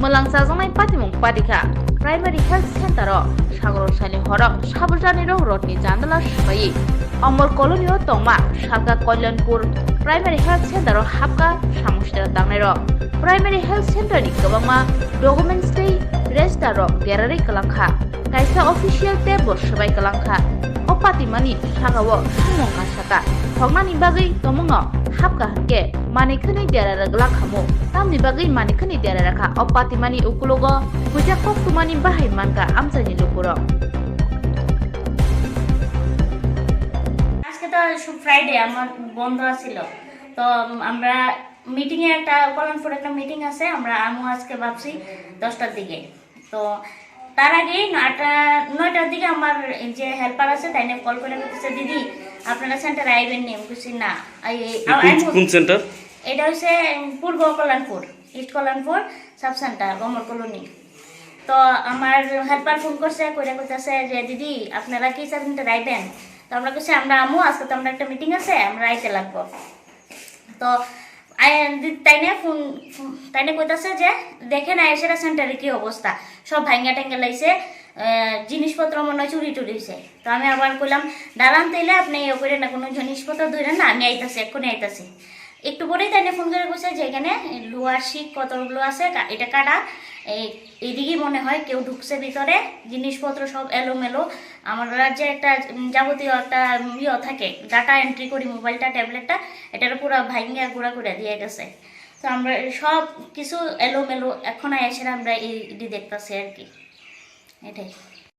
Melang sajangnai patimung padika Primary Health Center Sagrosani Horok Sabuljani Roadni Jandala Shibai Amor Colony o Tongma Shalka Kolyanpur Primary Health Center Hapka Samustra Tangnero Primary Health Center ni Kabama Documents Day Register Gerari Kalangkha Kaisa Official Table Shibai Kalangkha Opatimani Shagawo Sumonga Shaka Hognani Bagai Tomungo Hapka Hanke Manikani Derara Glakhamu Tamni Bagai Manikani Deraka Opatimani Ukulogo Bujakok Tumani Bahai Manka Amsani Lupuro আজকে তো Friday আমার বন্ধ ছিল তো আমরা meeting এ একটা কল্যাণপুর একটা meeting আছে আমরা আমু আজকে ভাবছি 10টার দিকে তো তার আগে 9টার দিকে আমার যে হেল্পার আছে তাই নিয়ে কল করে বলতেছে দিদি আপনারা সেন্টারে আইবেন নি বলছি না কোন সেন্টার এটা হচ্ছে পূর্ব Kalyanpur east Kalyanpur sub centre গমর কলোনি তো আমার হেল্পার ফোন করছে কইরা কইতাছে যে দিদি আপনারা কি সেন্টারে আইবেন তো আমরা কইছি আমরা আমু আজকে তো আমরা একটা মিটিং আছে আমরা আইতে লাগবো তো তাইনে কইতাছে যে দেখেন আয়েশেরা সেন্টারে কি অবস্থা সব ভাঙ্গা টাঙ্গা লাইছে জিনিসপত্র মনে হয় চুরি টুরি হয়েছে তো আমি আবার কইলাম দাঁড়ান তাইলে আপনি ইয়ে করে না কোনো জিনিসপত্র ধরেন না আমি আইতাছি এক্ষুনি আইতাছি একটু পরেই তাইনে ফোন করে কইছে যে এখানে লোহার শিক কতগুলো আছে এটা কাটা এইদিকেই মনে হয় কেউ ঢুকছে ভিতরে জিনিসপত্র সব এলোমেলো আমরা যে একটা যাবতীয় একটা ইয়ে থাকে ডাটা এন্ট্রি করি মোবাইলটা ট্যাবলেটটা এটার পুরো ভাঙিয়া গুঁড়া করে দিয়ে গেছে তো আমরা সব কিছু এলোমেলো এখন এসে আমরা এই দেখতেছি আর কি এটাই